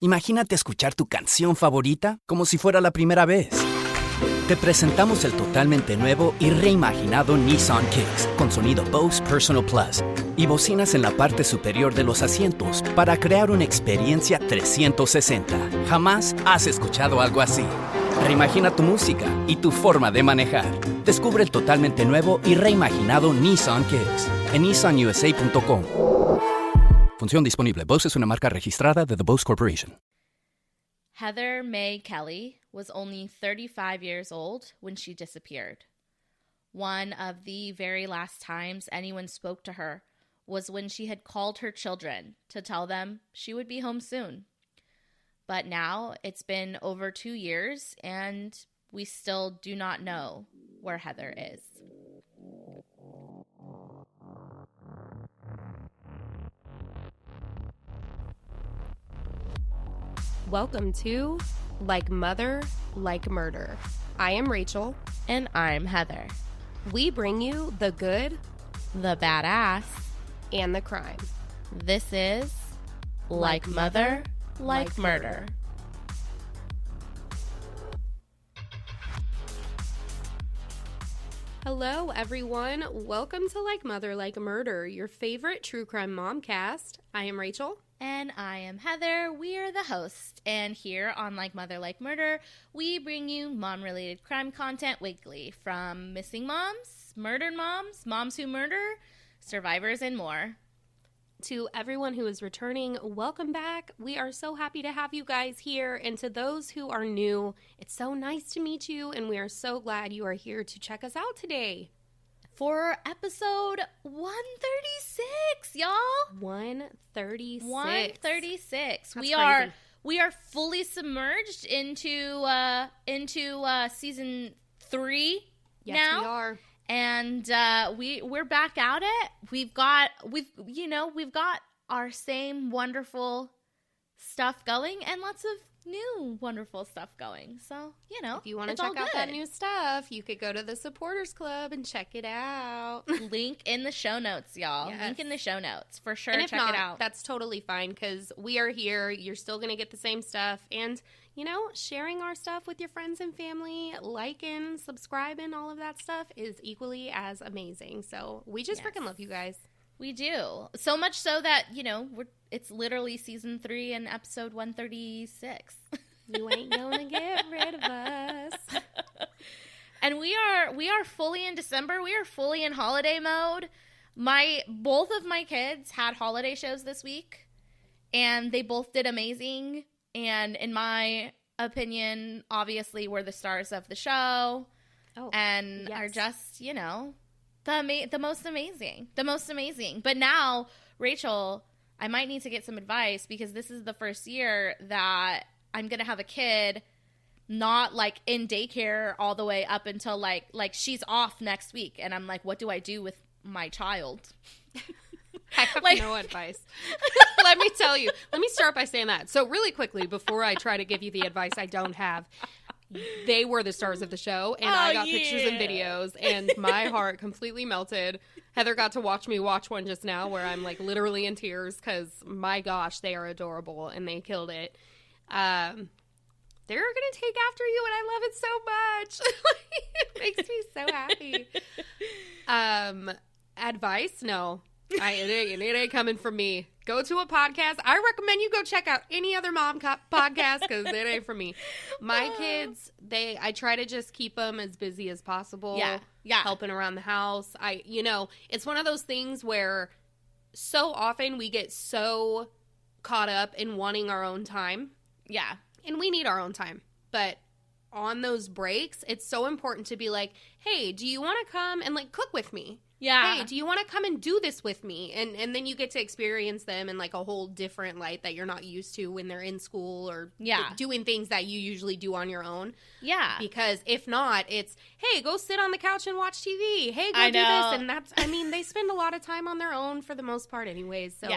Imagínate escuchar tu canción favorita como si fuera la primera vez. Te presentamos el totalmente nuevo y reimaginado Nissan Kicks con sonido Bose Personal Plus y bocinas en la parte superior de los asientos para crear una experiencia 360. Jamás has escuchado algo así. Reimagina tu música y tu forma de manejar. Descubre el totalmente nuevo y reimaginado Nissan Kicks en nissanusa.com. Función disponible. Bose es una marca registrada de The Bose Corporation. Heather Mae Kelley was only 35 years old when she disappeared. One of the very last times anyone spoke to her was when she had called her children to tell them she would be home soon. But now it's been over 2 years and we still do not know where Heather is. Welcome to Like Mother, Like Murder. I am Rachel. And I'm Heather. We bring you the good, The badass, and the crime. This is Like Mother, Like Murder. Hello, everyone. Welcome to Like Mother, Like Murder, your favorite true crime momcast. I am Rachel. And I am Heather. We are the hosts. And here on Like Mother, Like Murder, we bring you mom-related crime content weekly, from missing moms, murdered moms, moms who murder, survivors, and more. To everyone who is returning, welcome back. We are so happy to have you guys here. And to those who are new, it's so nice to meet you, and we are so glad you are here to check us out today. For episode 136, y'all. 136. 136. That's we are fully submerged into season 3 yes, now. We are. And we're back at it. We've got our same wonderful stuff going and lots of new wonderful stuff going. So, if you want to check out that new stuff, you could go to the Supporters Club and check it out. Link in the show notes, y'all. Yes. Link in the show notes. For sure, and if check not, it out. That's totally fine because we are here. You're still going to get the same stuff. And, sharing our stuff with your friends and family, liking, subscribing, all of that stuff is equally as amazing. So we just freaking love you guys. We do. So much so that, it's literally season 3 and episode 136. You ain't gonna get rid of us. And we are fully in December. We are fully in holiday mode. Both of my kids had holiday shows this week, and they both did amazing. And in my opinion, obviously, we're the stars of the show. Oh, and are just, the most amazing. The most amazing. But now, Rachel, I might need to get some advice because this is the first year that I'm going to have a kid not like in daycare all the way up until like she's off next week. And I'm like, what do I do with my child? I have no advice. Let me tell you. Let me start by saying that. So really quickly, before I try to give you the advice I don't have, they were the stars of the show, and I got pictures and videos, and my heart completely melted. Heather got to watch me watch one just now where I'm like literally in tears because, my gosh, they are adorable, and they killed it. They're going to take after you, and I love it so much. It makes me so happy. Advice? No. It ain't coming from me. Go to a podcast. I recommend you go check out any other mom podcast because it ain't for me. My kids, I try to just keep them as busy as possible. Yeah. Helping around the house. It's one of those things where so often we get so caught up in wanting our own time. Yeah. And we need our own time. But on those breaks, it's so important to be like, hey, do you want to come and like cook with me? Yeah. Hey, do you want to come and do this with me? And then you get to experience them in like a whole different light that you're not used to when they're in school or doing things that you usually do on your own. Yeah. Because if not, it's, hey, go sit on the couch and watch TV. Hey, go do this. And they spend a lot of time on their own for the most part anyways. So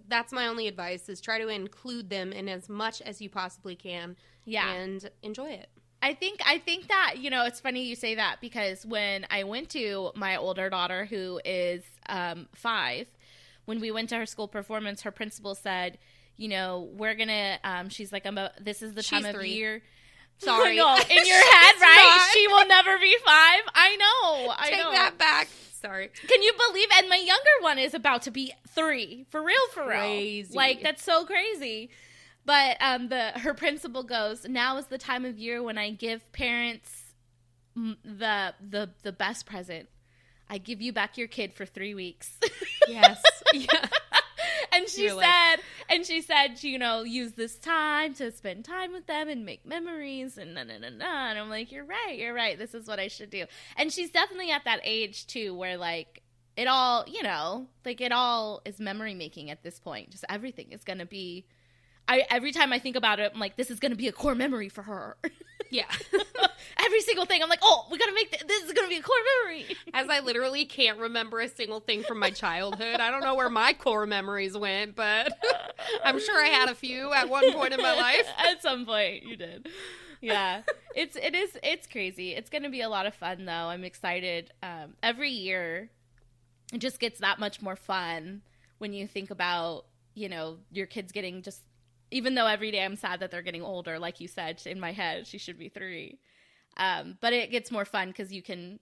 that's my only advice is try to include them in as much as you possibly can. Yeah. And enjoy it. I think that, it's funny you say that because when I went to my older daughter, who is 5, when we went to her school performance, her principal said, we're gonna, she's like, this is the time of 3. year. Sorry. No, in your head, right? She will never be 5. I know. Take that back. Sorry. Can you believe? And my younger one is about to be 3. For real, for real. Crazy. Like, that's so crazy. But her principal goes, now is the time of year when I give parents the best present. I give you back your kid for 3 weeks. Yes. Yeah. And she said, use this time to spend time with them and make memories and And I'm like, you're right. This is what I should do. And she's definitely at that age too, where like it all, it all is memory making at this point. Just everything is going to be, every time I think about it, I'm like, this is going to be a core memory for her. Yeah. Every single thing. I'm like, oh, we got to make this is going to be a core memory. As I literally can't remember a single thing from my childhood. I don't know where my core memories went, but I'm sure I had a few at one point in my life. At some point you did. Yeah. It's crazy. It's going to be a lot of fun though. I'm excited. Every year it just gets that much more fun when you think about, your kids getting just, even though every day I'm sad that they're getting older, like you said, in my head, she should be 3. But it gets more fun because you can,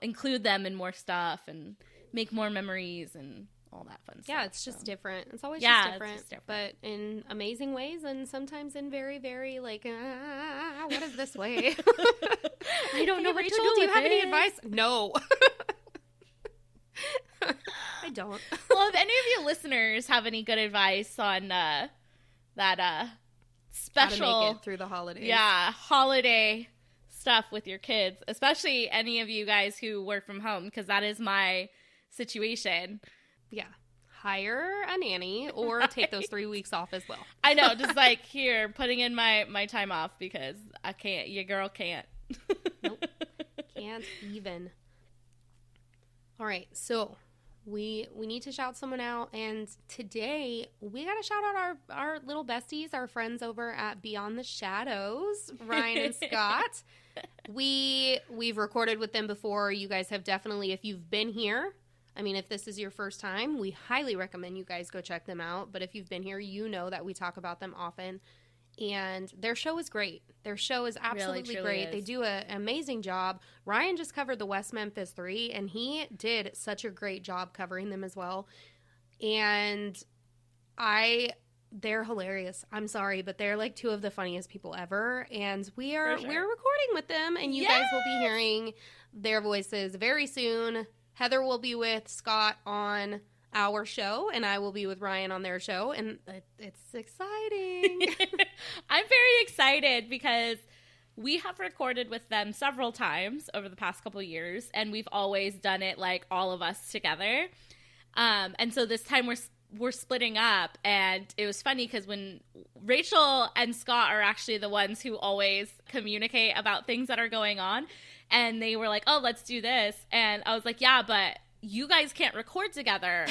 include them in more stuff and make more memories and all that fun stuff. Yeah, it's just different. It's always just different. But in amazing ways and sometimes in very, very like, what is this way? I don't know what Rachel, to do. Do you with have any this. advice? No. I don't. Well, if any of you listeners have any good advice on that special, how to make it through the holidays. Yeah, holiday stuff with your kids, especially any of you guys who work from home, because that is my situation. Yeah. Hire a nanny or take those 3 weeks off as well. I know, just like here, putting in my time off because I can't. Your girl can't. Nope. Can't even. All right, so we need to shout someone out, and today we got to shout out our little besties, our friends over at Beyond the Shadows, Ryan and Scott. We've recorded with them before. You guys have definitely, if you've been here, I mean, if this is your first time, we highly recommend you guys go check them out. But if you've been here, you know that we talk about them often. And their show is great. Their show is absolutely really, great. is. They do an amazing job. Ryan just covered the West Memphis 3, and he did such a great job covering them as well. And they're hilarious. I'm sorry, but they're like 2 of the funniest people ever. And we're recording with them, and you guys will be hearing their voices very soon. Heather will be with Scott on our show, and I will be with Ryan on their show, and it's exciting. I'm very excited because we have recorded with them several times over the past couple of years, and we've always done it like all of us together. And so this time we're splitting up, and it was funny because when Rachel and Scott are actually the ones who always communicate about things that are going on, and they were like, oh, let's do this. And I was like, yeah, but you guys can't record together.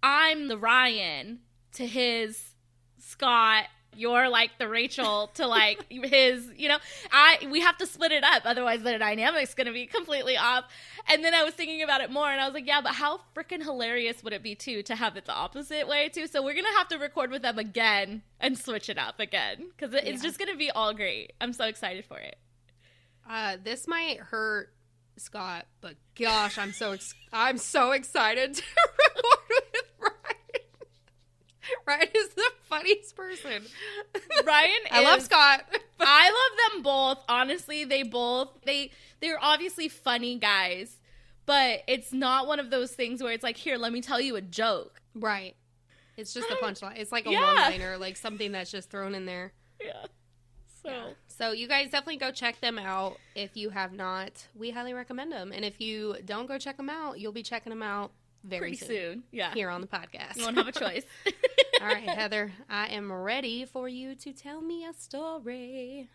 I'm the Ryan to his Scott. You're like the Rachel to like his, we have to split it up. Otherwise the dynamic's going to be completely off. And then I was thinking about it more and I was like, yeah, but how freaking hilarious would it be too to have it the opposite way too? So we're going to have to record with them again and switch it up again because it's just going to be all great. I'm so excited for it. This might hurt Scott, but gosh, I'm so excited to record with Ryan. Ryan is the funniest person. I love Scott. I love them both. Honestly, they're obviously funny guys, but it's not one of those things where it's like, here, let me tell you a joke. Right. It's just a punchline. It's like a one-liner, like something that's just thrown in there. Yeah. So you guys definitely go check them out if you have not. We highly recommend them. And if you don't go check them out, you'll be checking them out very soon. Yeah. Here on the podcast. You won't have a choice. All right, Heather, I am ready for you to tell me a story.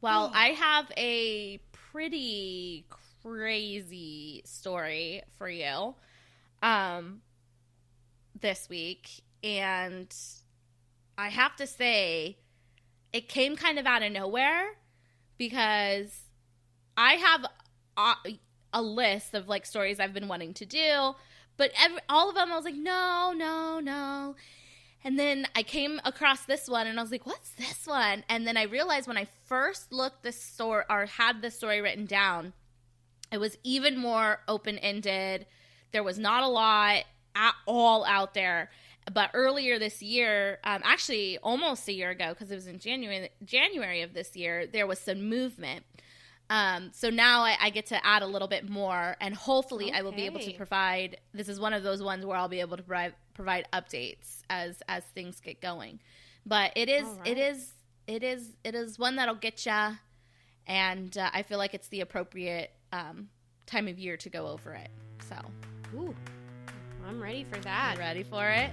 Well, I have a pretty crazy story for you this week. And I have to say, it came kind of out of nowhere because I have a list of like stories I've been wanting to do, but all of them I was like, no. And then I came across this one, and I was like, what's this one? And then I realized when I first looked this story, or had this story written down, it was even more open-ended. There was not a lot at all out there. But earlier this year, actually almost a year ago, because it was in January of this year, there was some movement. So now I get to add a little bit more, and hopefully I will be able to provide. This is one of those ones where I'll be able to provide updates as things get going. But it is one that'll get ya, and I feel like it's the appropriate time of year to go over it. So, ooh, I'm ready for that. You ready for it?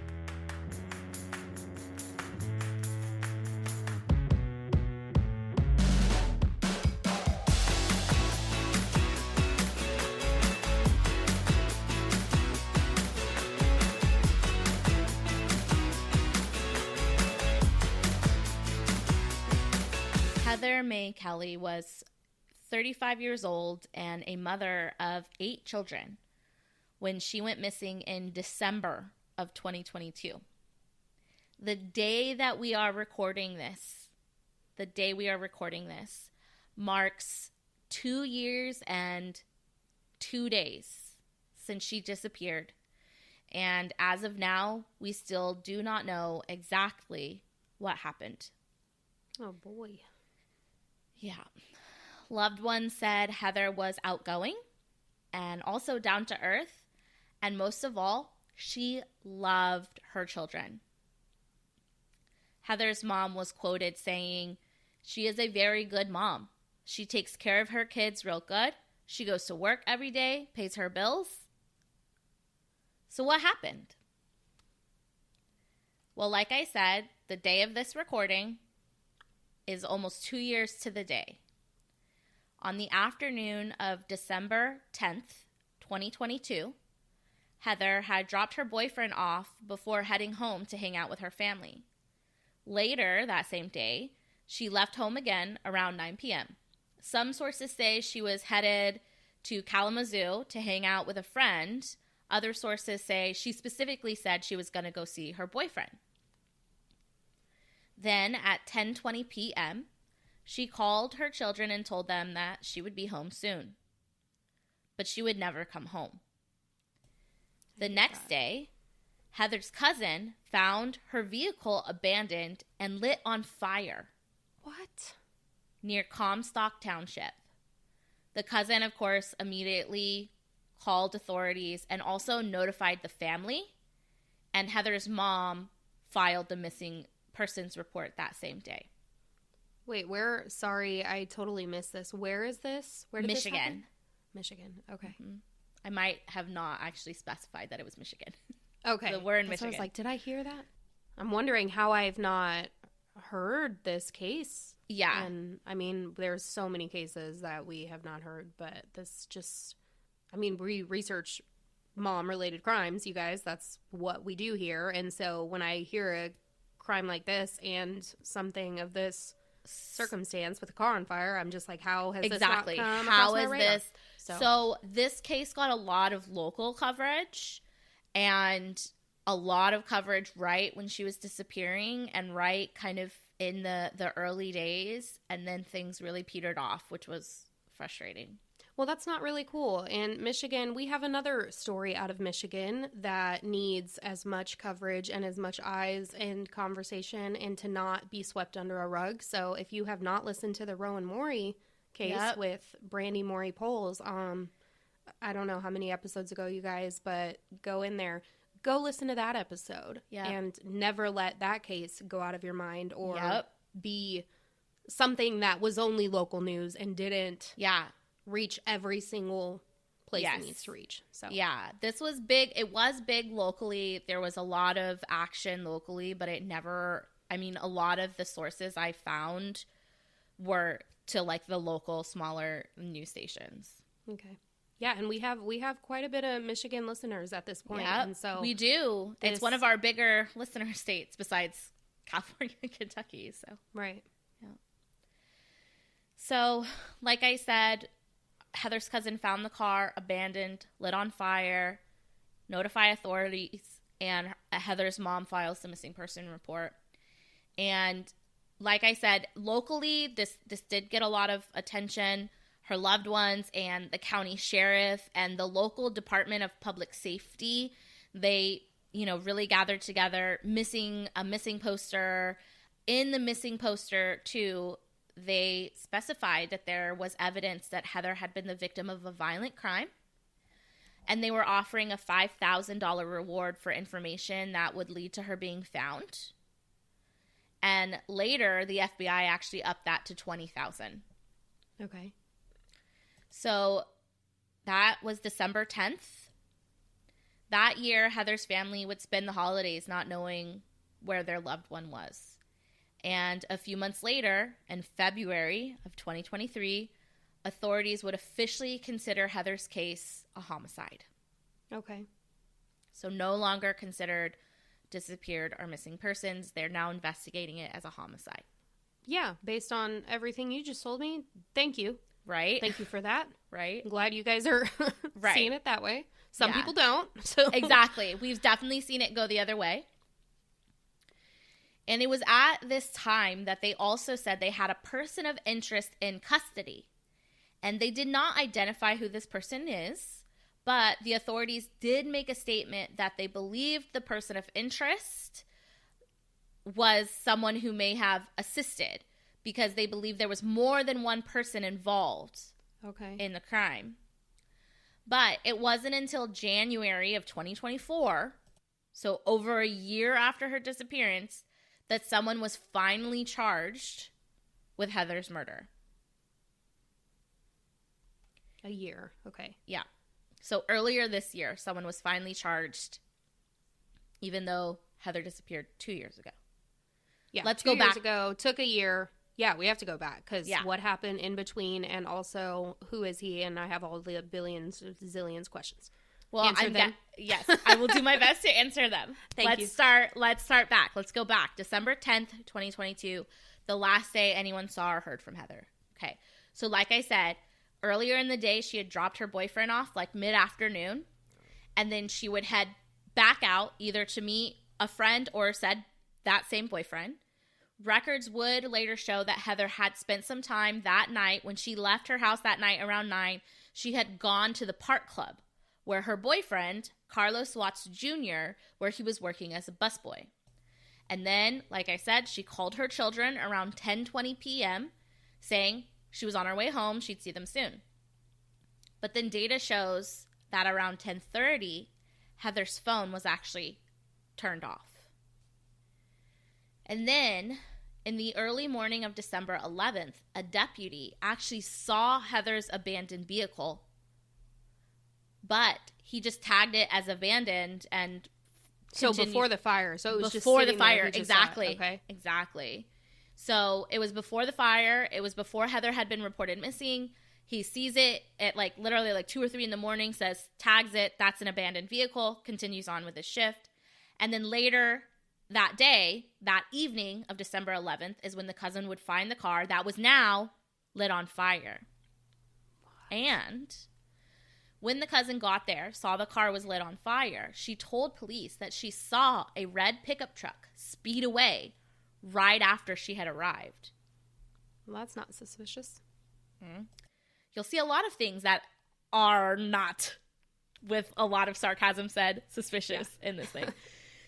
Mae Kelley was 35 years old and a mother of 8 children when she went missing in December of 2022. The day that we are recording this, marks 2 years and 2 days since she disappeared. And as of now, we still do not know exactly what happened. Oh, boy. Yeah. Loved ones said Heather was outgoing and also down to earth. And most of all, she loved her children. Heather's mom was quoted saying, "She is a very good mom. She takes care of her kids real good. She goes to work every day, pays her bills." So what happened? Well, like I said, the day of this recording is almost 2 years to the day. On the afternoon of December 10th, 2022, Heather had dropped her boyfriend off before heading home to hang out with her family. Later that same day, she left home again around 9 p.m. Some sources say she was headed to Kalamazoo to hang out with a friend. Other sources say she specifically said she was going to go see her boyfriend. Then at 10:20 p.m., she called her children and told them that she would be home soon. But she would never come home. The next day, Heather's cousin found her vehicle abandoned and lit on fire. What? Near Comstock Township. The cousin, of course, immediately called authorities and also notified the family. And Heather's mom filed the missing persons report that same day. Wait, where? Sorry, I totally missed this. Where is this? Where did Michigan. This happen? Michigan. Okay. Mm-hmm. I might have not actually specified that it was Michigan. Okay. So we're in That's Michigan. what I was like, did I hear that? I'm wondering how I've not heard this case. Yeah. And I mean, there's so many cases that we have not heard, but this just, I mean, we research mom-related crimes, you guys. That's what we do here. And so when I hear a crime like this and something of this circumstance with a car on fire, I'm just like, how has this not come across my radar? So this case got a lot of local coverage and a lot of coverage right when she was disappearing and right kind of in the early days, and then things really petered off, which was frustrating. Well, that's not really cool. In Michigan, we have another story out of Michigan that needs as much coverage and as much eyes and conversation and to not be swept under a rug. So if you have not listened to the Rowan Morey case with Brandy Morey Poles, I don't know how many episodes ago, you guys, but go in there. Go listen to that episode and never let that case go out of your mind or be something that was only local news and didn't reach every single place it needs to reach. So this was big. It was big locally. There was a lot of action locally, but it never, I mean, a lot of the sources I found were to like the local smaller news stations. Okay. Yeah, and we have quite a bit of Michigan listeners at this point. Yeah, and so we do. It's one of our bigger listener states besides California and Kentucky. So right. Yeah. So, like I said, Heather's cousin found the car abandoned, lit on fire, notify authorities, and Heather's mom files the missing person report. And like I said, locally, this did get a lot of attention. Her loved ones and the county sheriff and the local Department of Public Safety, they, really gathered together, a missing poster. In the missing poster, too, they specified that there was evidence that Heather had been the victim of a violent crime. And they were offering a $5,000 reward for information that would lead to her being found. And later, the FBI actually upped that to $20,000. Okay. So that was December 10th. That year, Heather's family would spend the holidays not knowing where their loved one was. And a few months later, in February of 2023, authorities would officially consider Heather's case a homicide. Okay. So no longer considered disappeared or missing persons. They're now investigating it as a homicide. Yeah, based on everything you just told me, thank you. Right? Thank you for that. Right? I'm glad you guys are seeing it that way. Some people don't. So. Exactly. We've definitely seen it go the other way. And it was at this time that they also said they had a person of interest in custody. And they did not identify who this person is, but the authorities did make a statement that they believed the person of interest was someone who may have assisted because they believed there was more than one person involved in the crime. But it wasn't until January of 2024, so over a year after her disappearance, that someone was finally charged with Heather's murder. A year. Okay. Yeah. So earlier this year, someone was finally charged, even though Heather disappeared 2 years ago. Yeah. Let's go back. 2 years ago. Took a year. Yeah, we have to go back because what happened in between, and also who is he? And I have all the billions, zillions questions. Well, yes, I will do my best to answer them. Let's start back. Let's go back. December 10th, 2022, the last day anyone saw or heard from Heather. Okay. So like I said, earlier in the day, she had dropped her boyfriend off like mid-afternoon, and then she would head back out either to meet a friend or said that same boyfriend. Records would later show that Heather had spent some time that night. When she left her house that night around 9, she had gone to the park club where her boyfriend, Carlos Watts Jr., where he was working as a busboy. And then, like I said, she called her children around 10:20 p.m., saying she was on her way home, she'd see them soon. But then data shows that around 10:30, Heather's phone was actually turned off. And then, in the early morning of December 11th, a deputy actually saw Heather's abandoned vehicle, but he just tagged it as abandoned and so before the fire. So it was before just the fire. Exactly. Okay. Exactly. So it was before the fire. It was before Heather had been reported missing. He sees it at literally 2 or 3 in the morning, tags it. That's an abandoned vehicle, continues on with his shift. And then later that day, that evening of December 11th, is when the cousin would find the car that was now lit on fire. And when the cousin got there, saw the car was lit on fire, she told police that she saw a red pickup truck speed away right after she had arrived. Well, that's not suspicious. Mm-hmm. You'll see a lot of things that are not, with a lot of sarcasm said, suspicious in this thing.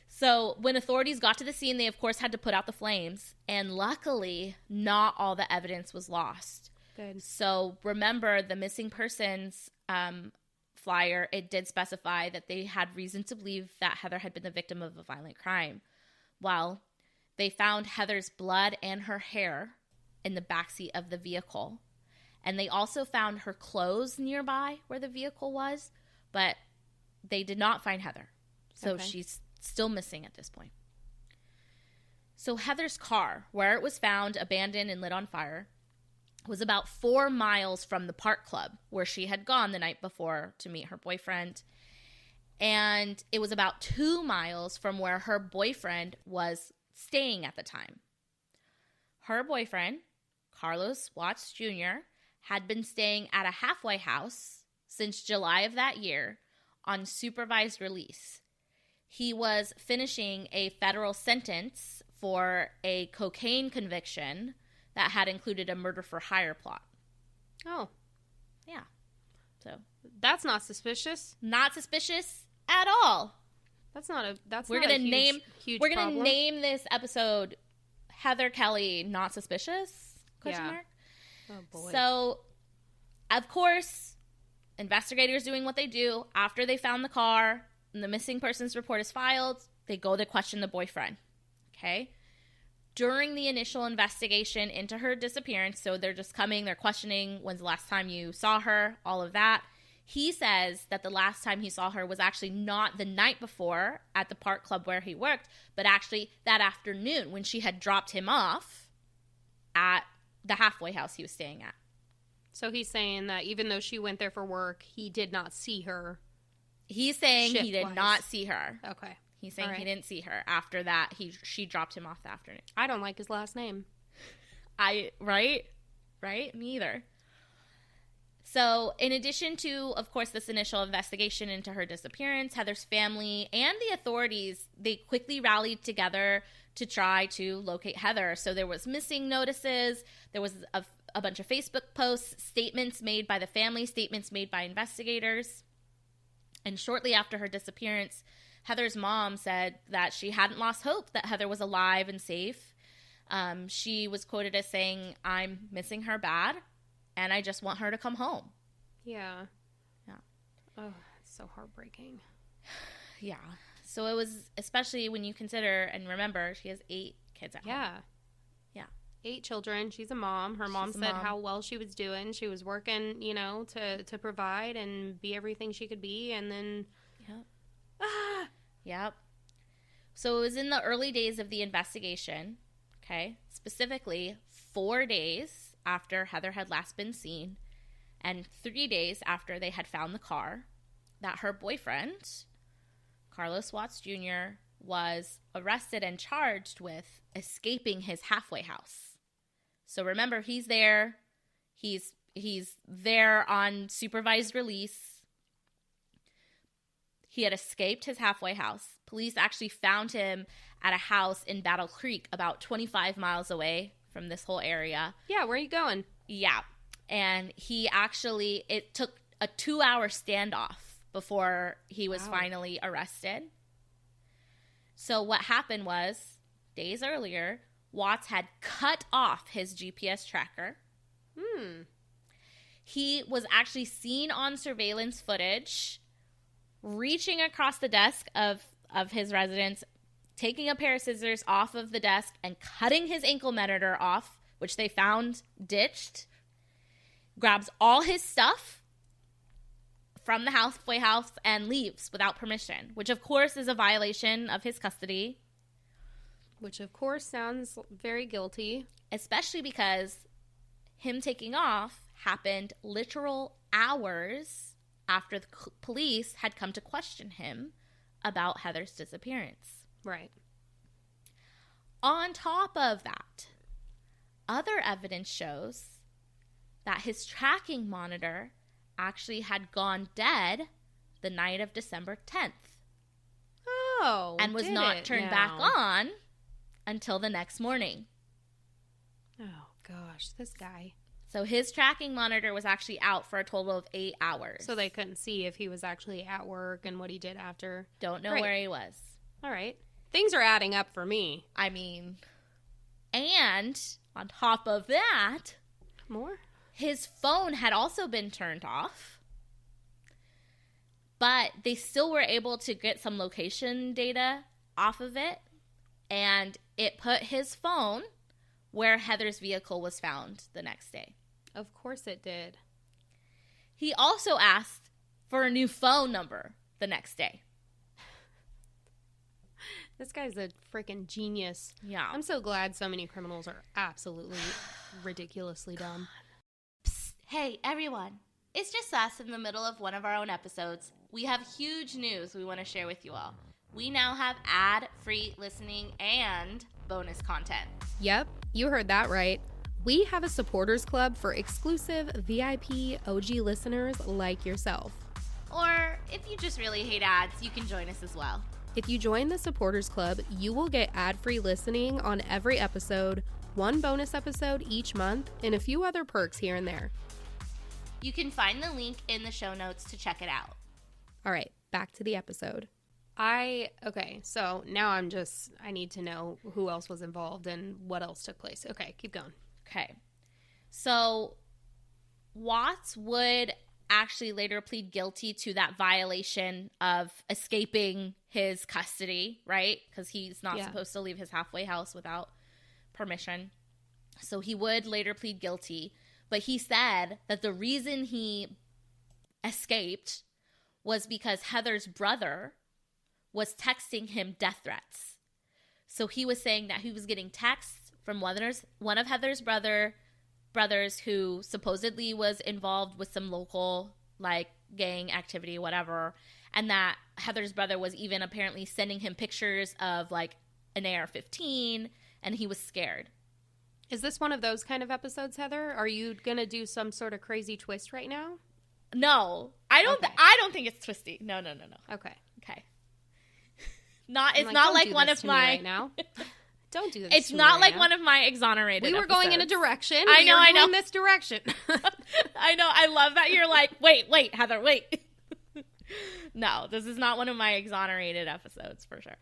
So when authorities got to the scene, they, of course, had to put out the flames. And luckily, not all the evidence was lost. Good. So remember, the missing persons flyer, it did specify that they had reason to believe that Heather had been the victim of a violent crime. Well, they found Heather's blood and her hair in the backseat of the vehicle. And they also found her clothes nearby where the vehicle was, but they did not find Heather. So she's still missing at this point. So Heather's car, where it was found abandoned and lit on fire, was about 4 miles from the park club where she had gone the night before to meet her boyfriend. And it was about 2 miles from where her boyfriend was staying at the time. Her boyfriend, Carlos Watts Jr., had been staying at a halfway house since July of that year on supervised release. He was finishing a federal sentence for a cocaine conviction that had included a murder-for-hire plot. Oh. Yeah. So that's not suspicious. Not suspicious at all. We're gonna name this episode Heather Kelley Not Suspicious? ? Oh boy. So, of course, investigators doing what they do after they found the car and the missing persons report is filed, they go to question the boyfriend. Okay? During the initial investigation into her disappearance, so they're just coming, they're questioning when's the last time you saw her, all of that. He says that the last time he saw her was actually not the night before at the park club where he worked, but actually that afternoon when she had dropped him off at the halfway house he was staying at. So he's saying that even though she went there for work, he did not see her. He's saying he did not see her. Okay. He's saying he didn't see her. After that, she dropped him off the afternoon. I don't like his last name. Right? Me either. So, in addition to, of course, this initial investigation into her disappearance, Heather's family and the authorities, they quickly rallied together to try to locate Heather. So there was missing notices, there was a bunch of Facebook posts, statements made by the family, statements made by investigators. And shortly after her disappearance, Heather's mom said that she hadn't lost hope that Heather was alive and safe. She was quoted as saying, "I'm missing her bad, and I just want her to come home." Yeah. Oh, it's so heartbreaking. Yeah. So it was, especially when you consider and remember, she has 8 kids at home. Yeah. 8 children. She's a mom. Her mom said how well she was doing. She was working, to provide and be everything she could be. And then... Yep. So it was in the early days of the investigation, okay? Specifically, 4 days after Heather had last been seen and 3 days after they had found the car, that her boyfriend, Carlos Watts Jr., was arrested and charged with escaping his halfway house. So remember, he's there. He's there on supervised release. He had escaped his halfway house. Police actually found him at a house in Battle Creek, about 25 miles away from this whole area. Yeah, where are you going? Yeah. And it took a 2-hour standoff before he was finally arrested. So what happened was, days earlier, Watts had cut off his GPS tracker. He was actually seen on surveillance footage reaching across the desk of his residence, taking a pair of scissors off of the desk and cutting his ankle monitor off, which they found ditched, grabs all his stuff from the halfway house and leaves without permission, which of course is a violation of his custody. Which of course sounds very guilty. Especially because him taking off happened literal hours after the police had come to question him about Heather's disappearance. Right. On top of that, other evidence shows that his tracking monitor actually had gone dead the night of December 10th. Oh, and was not turned back on until the next morning. Oh, gosh, this guy. So his tracking monitor was actually out for a total of 8 hours. So they couldn't see if he was actually at work and what he did after. Don't know where he was. All right. Things are adding up for me. I mean, and on top of that... More? His phone had also been turned off. But they still were able to get some location data off of it. And it put his phone where Heather's vehicle was found the next day. Of course it did. He also asked for a new phone number the next day. This guy's a freaking genius. Yeah. I'm so glad so many criminals are absolutely ridiculously dumb. Psst, hey, everyone. It's just us in the middle of one of our own episodes. We have huge news we want to share with you all. We now have ad-free listening and bonus content. Yep, you heard that right. We have a supporters club for exclusive VIP OG listeners like yourself. Or if you just really hate ads, you can join us as well. If you join the Supporters Club, you will get ad-free listening on every episode, one bonus episode each month, and a few other perks here and there. You can find the link in the show notes to check it out. All right, back to the episode. Okay, so now I need to know who else was involved and what else took place. Okay, keep going. Okay. So Watts would actually later plead guilty to that violation of escaping his custody, right? Because he's not supposed to leave his halfway house without permission. So he would later plead guilty. But he said that the reason he escaped was because Heather's brother was texting him death threats. So he was saying that he was getting texts from one of Heather's brothers who supposedly was involved with some local, like, gang activity, whatever, and that Heather's brother was even apparently sending him pictures of, like, an AR-15, and he was scared. Is this one of those kind of episodes, Heather? Are you going to do some sort of crazy twist right now? No. I don't think it's twisty. No. Okay. It's not like one of my right now. Don't do this. It's not like one of my exonerated. We were going in a direction. I know. This direction. I know. I love that you're like, wait, Heather, wait. No, this is not one of my exonerated episodes for sure.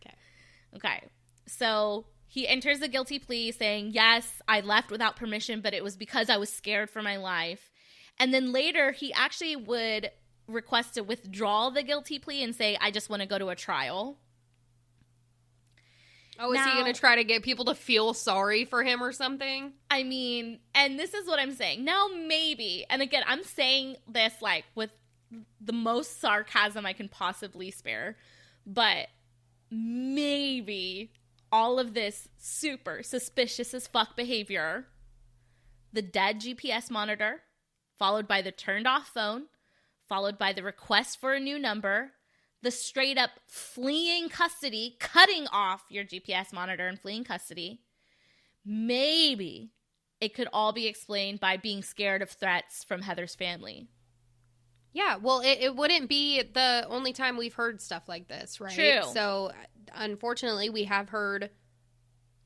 Okay. So he enters the guilty plea saying, yes, I left without permission, but it was because I was scared for my life. And then later he actually would request to withdraw the guilty plea and say, I just want to go to a trial. Oh, is he going to try to get people to feel sorry for him or something? I mean, and this is what I'm saying. Now, maybe, and again, I'm saying this like with the most sarcasm I can possibly spare, but maybe all of this super suspicious as fuck behavior, the dead GPS monitor, followed by the turned off phone, followed by the request for a new number, the straight up fleeing custody, cutting off your GPS monitor and fleeing custody, maybe it could all be explained by being scared of threats from Heather's family. Yeah, well, it wouldn't be the only time we've heard stuff like this, right? True. So, unfortunately, we have heard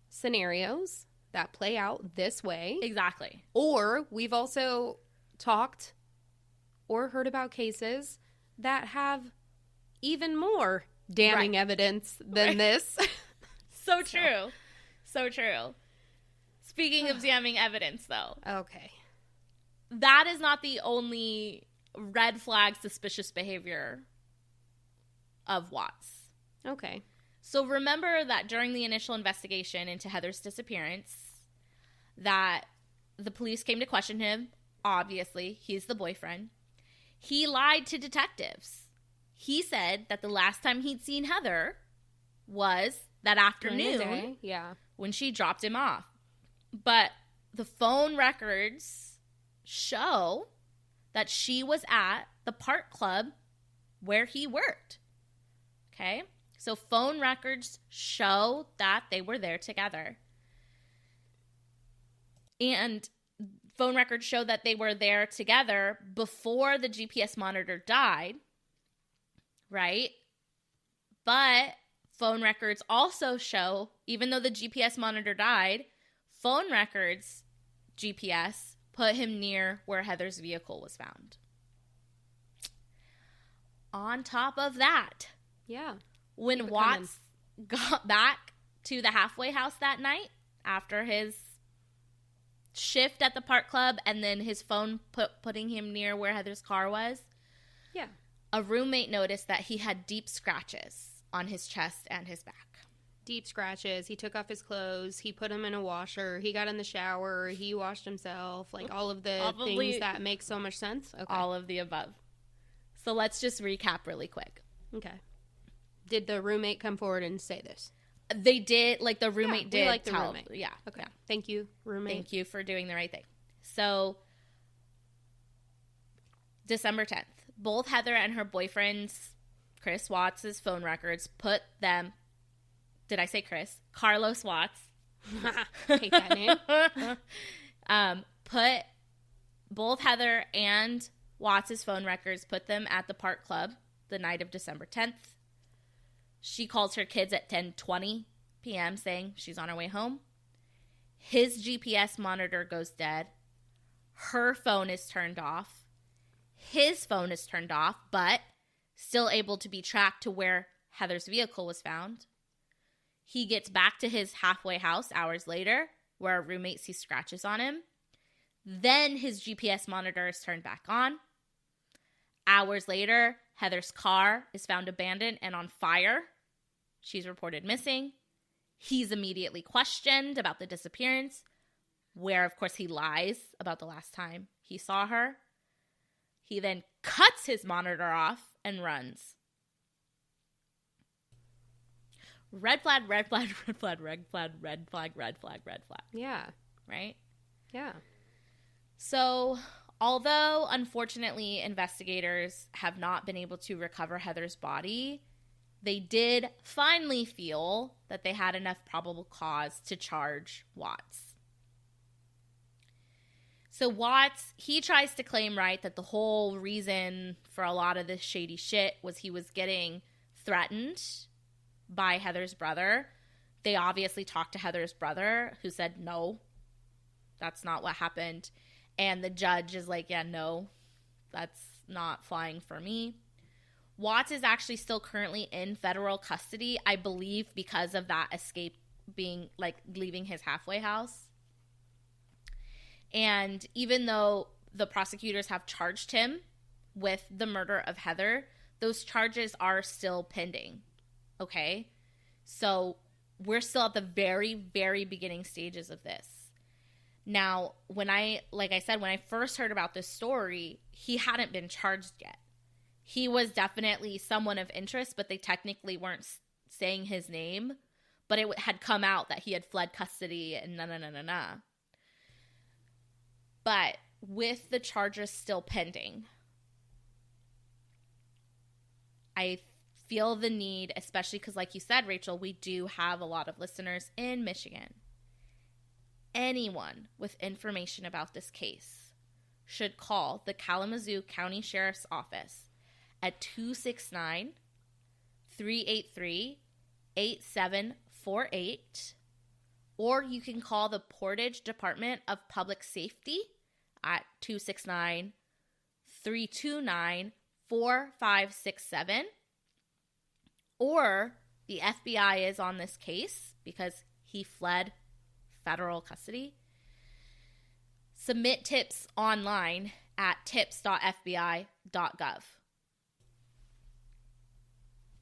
scenarios that play out this way. Exactly. Or we've also talked or heard about cases that have even more damning evidence than this. So true. Speaking of damning evidence, though. Okay. That is not the only red flag suspicious behavior of Watts. Okay. So remember that during the initial investigation into Heather's disappearance, that the police came to question him. Obviously, he's the boyfriend. He lied to detectives. He said that the last time he'd seen Heather was that afternoon when she dropped him off. But the phone records show that she was at the park club where he worked. Okay? So phone records show that they were there together. And phone records show that they were there together before the GPS monitor died. Right? But phone records also show, even though the GPS monitor died, phone records, GPS, put him near where Heather's vehicle was found. On top of that, when Watts got back to the halfway house that night after his shift at the park club and then his phone putting him near where Heather's car was, a roommate noticed that he had deep scratches on his chest and his back. Deep scratches. He took off his clothes. He put them in a washer. He got in the shower. He washed himself. Like all of the things that make so much sense. Okay. All of the above. So let's just recap really quick. Okay. Did the roommate come forward and say this? They did. Like the roommate did. Like the roommate. Yeah. Okay. Yeah. Thank you, roommate. Thank you for doing the right thing. So December 10th. Both Heather and her boyfriend's, Chris Watts' phone records put them, did I say Chris? Carlos Watts. Hate that name. Put both Heather and Watts' phone records, put them at the park club the night of December 10th. She calls her kids at 10:20 p.m. saying she's on her way home. His GPS monitor goes dead. Her phone is turned off. His phone is turned off, but still able to be tracked to where Heather's vehicle was found. He gets back to his halfway house hours later, where a roommate sees scratches on him. Then his GPS monitor is turned back on. Hours later, Heather's car is found abandoned and on fire. She's reported missing. He's immediately questioned about the disappearance, where, of course, he lies about the last time he saw her. He then cuts his monitor off and runs. Red flag, red flag, red flag, red flag, red flag, red flag, red flag. Yeah. Right? Yeah. So, although, unfortunately, investigators have not been able to recover Heather's body, they did finally feel that they had enough probable cause to charge Watts. So Watts, he tries to claim, right, that the whole reason for a lot of this shady shit was he was getting threatened by Heather's brother. They obviously talked to Heather's brother, who said, no, that's not what happened. And the judge is like, yeah, no, that's not flying for me. Watts is actually still currently in federal custody, I believe, because of that escape being, like, leaving his halfway house. And even though the prosecutors have charged him with the murder of Heather, those charges are still pending. Okay? So we're still at the very, very beginning stages of this. Now, like I said, when I first heard about this story, he hadn't been charged yet. He was definitely someone of interest, but they technically weren't saying his name. But it had come out that he had fled custody and na. But with the charges still pending, I feel the need, especially because, like you said, Rachel, we do have a lot of listeners in Michigan. Anyone with information about this case should call the Kalamazoo County Sheriff's Office at 269-383-8748, or you can call the Portage Department of Public Safety at 269-329-4567, or the FBI is on this case because he fled federal custody. Submit tips online at tips.fbi.gov.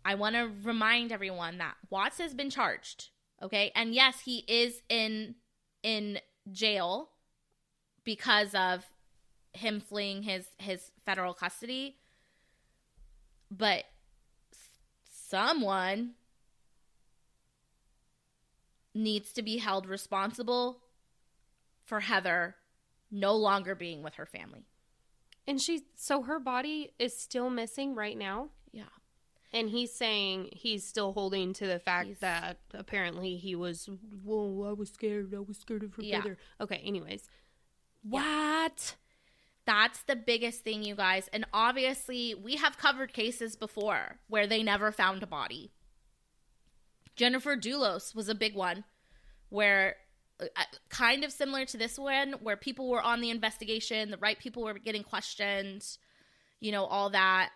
I want to remind everyone that Watts has been charged, okay? And yes, he is in jail because of him fleeing his federal custody. But someone needs to be held responsible for Heather no longer being with her family. And so her body is still missing right now? Yeah. And he's saying he's still holding to the fact that apparently he was, whoa, I was scared of her brother. Okay, anyways. What? That's the biggest thing, you guys. And obviously, we have covered cases before where they never found a body. Jennifer Dulos was a big one where, kind of similar to this one, where people were on the investigation, the right people were getting questioned, you know, all that.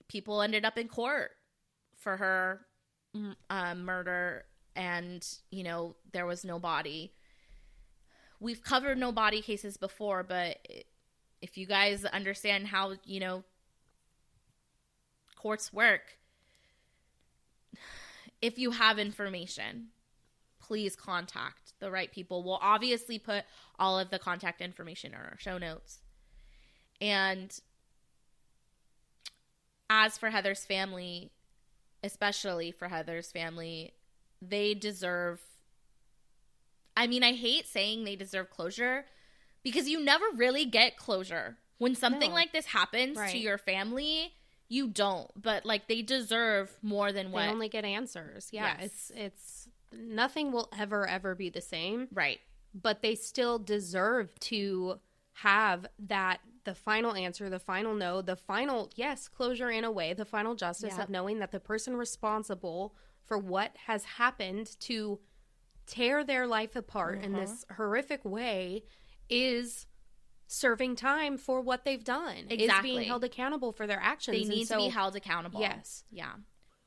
People ended up in court for her murder, and, you know, there was no body. We've covered no body cases before, but if you guys understand how, you know, courts work, if you have information, please contact the right people. We'll obviously put all of the contact information in our show notes. And as for Heather's family, especially for Heather's family, they deserve, I mean, I hate saying they deserve closure because you never really get closure. When something like this happens to your family, you don't. But, like, they deserve more than what. They only get answers. Yeah, yes. It's nothing will ever be the same. Right. But they still deserve to have that the final answer, the final no, the final, yes, closure in a way, the final justice of knowing that the person responsible for what has happened to tear their life apart in this horrific way is serving time for what they've done. Exactly. Is being held accountable for their actions. They need to be held accountable. Yes. Yeah.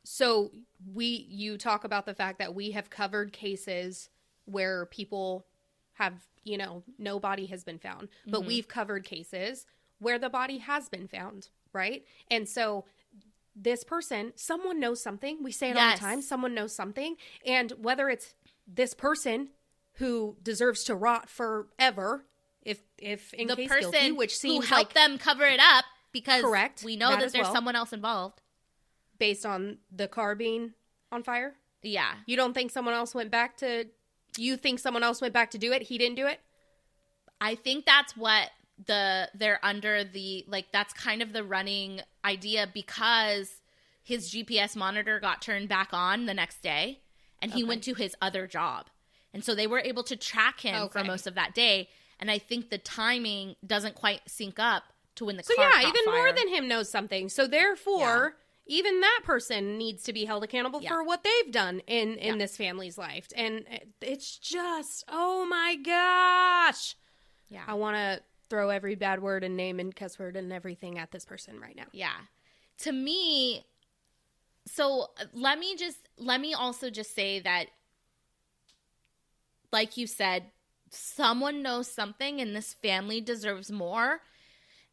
So you talk about the fact that we have covered cases where people have, you know, no body has been found, but we've covered cases where the body has been found, right? And so this person, someone knows something. We say it all the time. Someone knows something. And whether it's this person who deserves to rot forever, if in the case person guilty, which seems who helped them cover it up, because we know that there's someone else involved. Based on the car being on fire? Yeah. You don't think someone else went back to... You think someone else went back to do it? He didn't do it? I think that's what they're under the... Like, that's kind of the running idea, because his GPS monitor got turned back on the next day, and he went to his other job. And so they were able to track him for most of that day. And I think the timing doesn't quite sync up to when the car caught even fire. more than him knows something. So therefore... Yeah. Even that person needs to be held accountable for what they've done in this family's life. And it's just, oh my gosh. Yeah. I want to throw every bad word and name and cuss word and everything at this person right now. Yeah. To me, so let me also just say that, like you said, someone knows something and this family deserves more.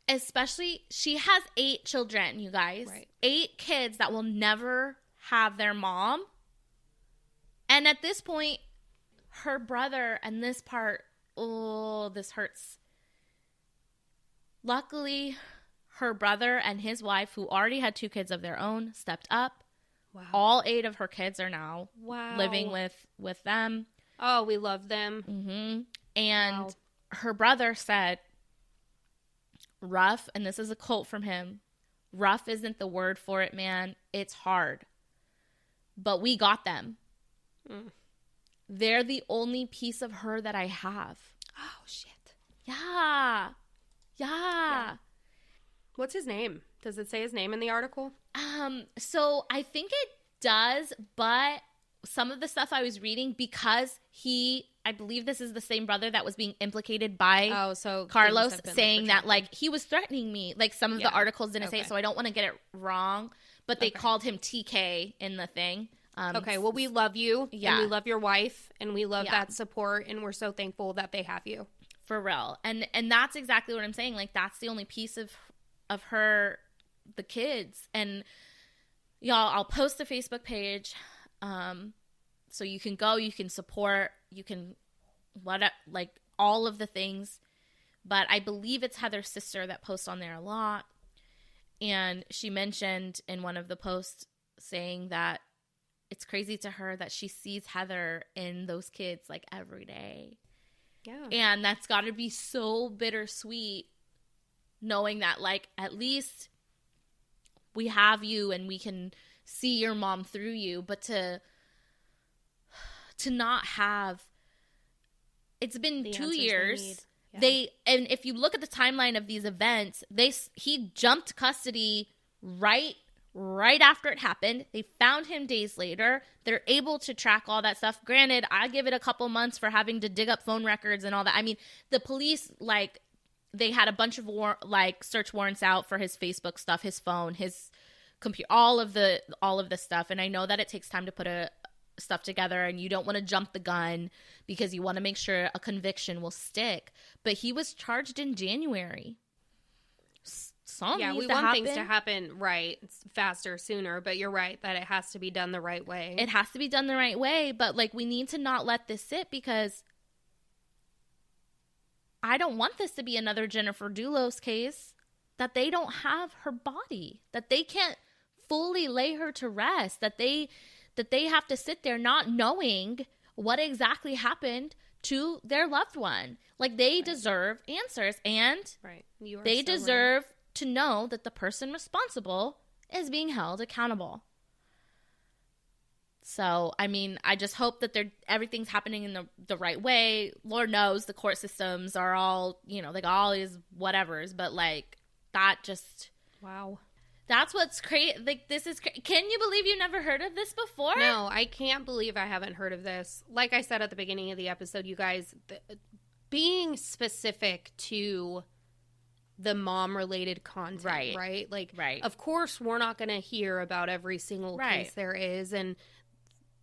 Especially, she has 8 children, you guys. Right. 8 kids that will never have their mom. And at this point, her brother, and this part, oh, this hurts. Luckily, her brother and his wife, who already had 2 kids of their own, stepped up. Wow. All 8 of her kids are now living with them. Oh, we love them. Mm-hmm. And her brother said... Rough, and this is a quote from him, rough isn't the word for it, man. It's hard. But we got them. They're the only piece of her that I have. Oh, shit. Yeah. What's his name? Does it say his name in the article? So I think it does, but some of the stuff I was reading, because I believe this is the same brother that was being implicated by Carlos, saying that, like, he was threatening me. Like, some of the articles didn't say it, so I don't want to get it wrong. But they called him TK in the thing. Well, we love you. Yeah. And we love your wife. And we love that support. And we're so thankful that they have you. For real. And that's exactly what I'm saying. Like, that's the only piece of her, the kids. And, y'all, I'll post the Facebook page. So you can go, you can support, you can all of the things. But I believe it's Heather's sister that posts on there a lot. And she mentioned in one of the posts saying that it's crazy to her that she sees Heather in those kids like every day. Yeah. And that's got to be so bittersweet, knowing that, like, at least we have you and we can see your mom through you, but to not have, it's been 2 years. Yeah. And if you look at the timeline of these events, he jumped custody right after it happened. They found him days later. They're able to track all that stuff. Granted, I give it a couple months for having to dig up phone records and all that. I mean, the police, like, they had a bunch of search warrants out for his Facebook stuff, his phone, his computer, all of the stuff. And I know that it takes time to put stuff together, and you don't want to jump the gun because you want to make sure we will stick. But he was charged in January. We want things to happen faster, sooner, but you're right that it has to be done the right way. It has to be done the right way, but, like, we need to not let this sit, because I don't want this to be another Jennifer Dulos case, that they don't have her body, that they can't fully lay her to rest, that they have to sit there not knowing what exactly happened to their loved one. Like, they deserve answers, and they deserve to know that the person responsible is being held accountable. So, I mean, I just hope that everything's happening in the right way. Lord knows the court systems are all, you know, they got all these whatevers, but like that just... Wow. That's what's crazy. Like, this is can you believe you never heard of this before? No, I can't believe I haven't heard of this. Like I said at the beginning of the episode, you guys, being specific to the mom-related content, right? Like, of course, we're not going to hear about every single case there is, and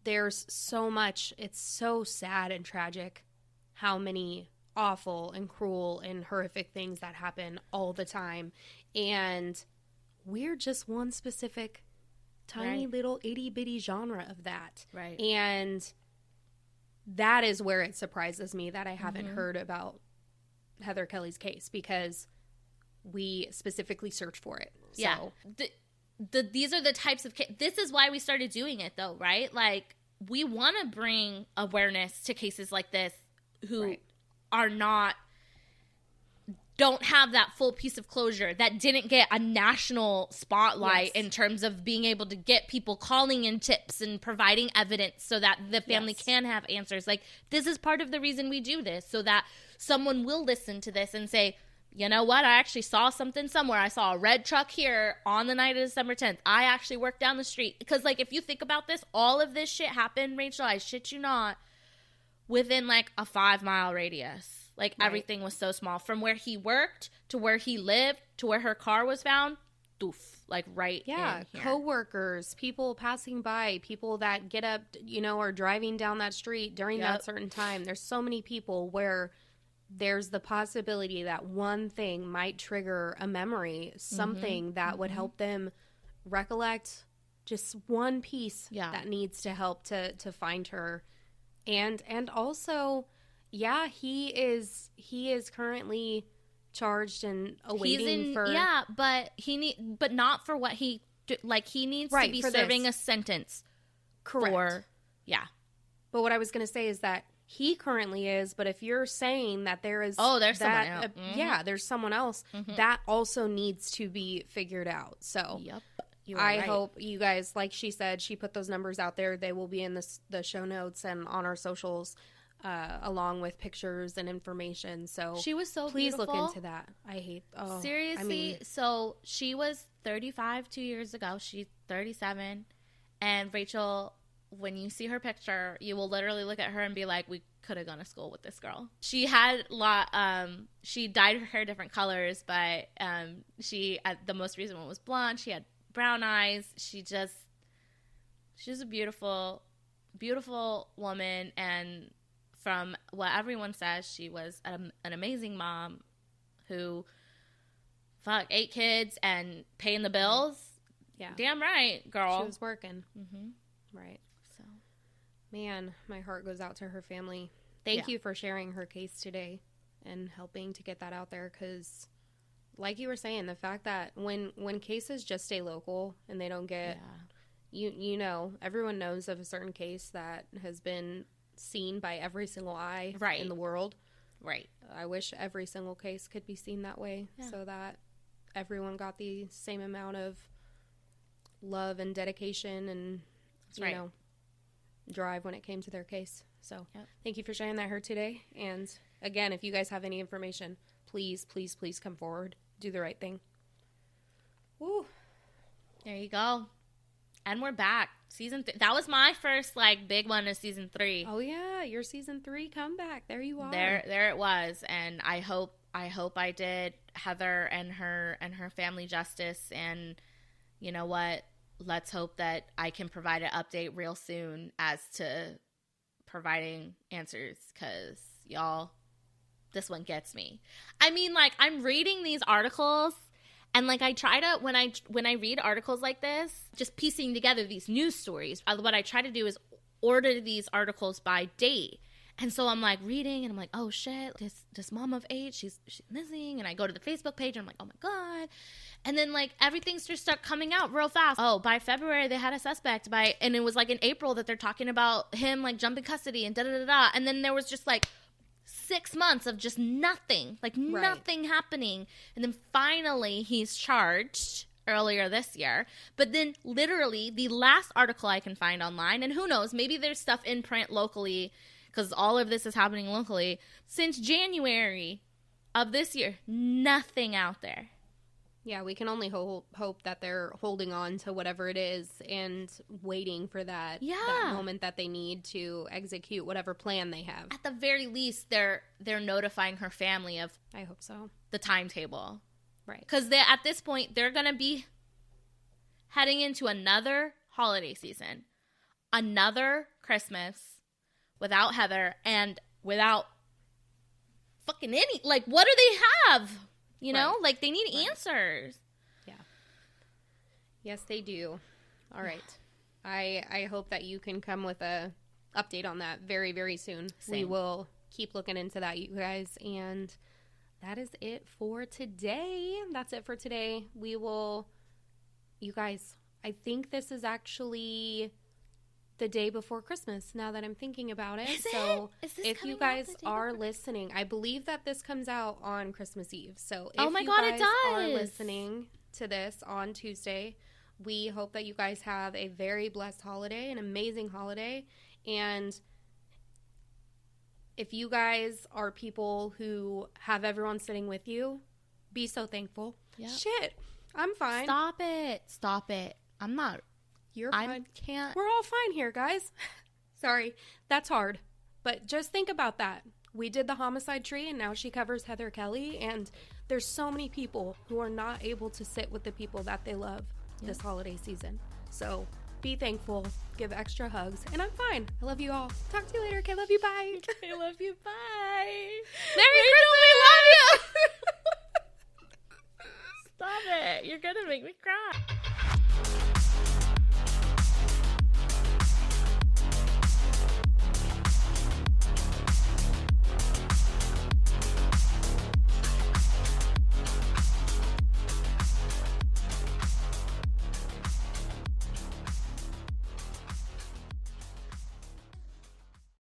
there's so much. It's so sad and tragic how many awful and cruel and horrific things that happen all the time, and we're just one specific tiny little itty-bitty genre of that. Right. And that is where it surprises me that I haven't heard about Heather Kelley's case, because we specifically searched for it. So. Yeah. These are the types of this is why we started doing it, though, right? Like, we want to bring awareness to cases like this who are not... don't have that full piece of closure, that didn't get a national spotlight in terms of being able to get people calling in tips and providing evidence so that the family can have answers. Like, this is part of the reason we do this, so that someone will listen to this and say, you know what, I actually saw something somewhere. I saw a red truck here on the night of December 10th. I actually worked down the street. Because, like, if you think about this, all of this shit happened, Rachel, I shit you not, within, like, a 5-mile radius. Like, everything was so small. From where he worked to where he lived to where her car was found, doof, like in here. Coworkers, people passing by, people that get up, you know, are driving down that street during that certain time. There's so many people where there's the possibility that one thing might trigger a memory, something that would help them recollect just one piece that needs to help to find her. And also... yeah, he is currently charged and awaiting for... Yeah, but but not for what he... Like, he needs to be serving a sentence. Correct. Yeah. But what I was going to say is that he currently is, but if you're saying that there is... oh, there's someone else. Yeah, there's someone else. That also needs to be figured out. So... yep. I hope you guys, like she said, she put those numbers out there. They will be in the show notes and on our socials. Along with pictures and information. So she was so please beautiful. Look into that. Seriously. So she was 35 2 years ago. She's 37. And Rachel, when you see her picture, you will literally look at her and be like, we could have gone to school with this girl. She had she dyed her hair different colors, but the most recent one was blonde. She had brown eyes. She's a beautiful, beautiful woman, and from what everyone says, she was an amazing mom who, 8 kids and paying the bills. Yeah. Damn right, girl. She was working. Right. So, man, my heart goes out to her family. Thank you for sharing her case today and helping to get that out there, because, like you were saying, the fact that when cases just stay local and they don't get, you know, everyone knows of a certain case that has been seen by every single eye in the world. Right. I wish every single case could be seen that way, so that everyone got the same amount of love and dedication and you know, drive when it came to their case. So thank you for sharing that here today. And again, if you guys have any information, please, please, please come forward. Do the right thing. Woo. There you go. And we're back. Season 3. That was my first, like, big one of season 3. Oh, yeah. Your season 3 comeback. There you are. There it was. And I hope I did Heather and her family justice. And you know what? Let's hope that I can provide an update real soon as to providing answers, because, y'all, this one gets me. I mean, like, I'm reading these articles, and, like, I try to, when I read articles like this, just piecing together these news stories, what I try to do is order these articles by date. And so I'm, like, reading, and I'm like, oh, shit, this mom of 8, she's missing. And I go to the Facebook page, and I'm like, oh, my God. And then, like, everything's just start coming out real fast. Oh, by February, they had a suspect. And it was, like, in April that they're talking about him, like, jumping custody and da-da-da-da. And then there was just, like, 6 months of just nothing. Like, nothing happening. And then finally he's charged, earlier this year. But then literally the last article I can find online, and who knows, maybe there's stuff in print locally because all of this is happening locally. Since January of this year, nothing out there. Yeah, we can only hope that they're holding on to whatever it is and waiting for that moment that they need to execute whatever plan they have. At the very least, they're notifying her family of, I hope so, the timetable. Right. Because at this point, they're going to be heading into another holiday season, another Christmas without Heather and without fucking any, like, what do they have? You know, like, they need answers. Yeah. Yes, they do. All right. I hope that you can come with a update on that very, very soon. Same. We will keep looking into that, you guys. And that is it for today. That's it for today. We will, you guys, I think this is actually the day before Christmas, now that I'm thinking about it. So if you guys are listening, I believe that this comes out on Christmas Eve. So if you guys are listening to this on Tuesday, we hope that you guys have a very blessed holiday, an amazing holiday. And if you guys are people who have everyone sitting with you, be so thankful. Yep. Shit, I'm fine. Stop it. I'm not. You're fine. I can't. We're all fine here, guys. Sorry, that's hard. But just think about that. We did the homicide tree, and now she covers Heather Kelley. And there's so many people who are not able to sit with the people that they love this holiday season. So be thankful. Give extra hugs. And I'm fine. I love you all. Talk to you later. Okay, love you. Bye. I love you. Bye. Merry Christmas. We love you. Stop it. You're going to make me cry.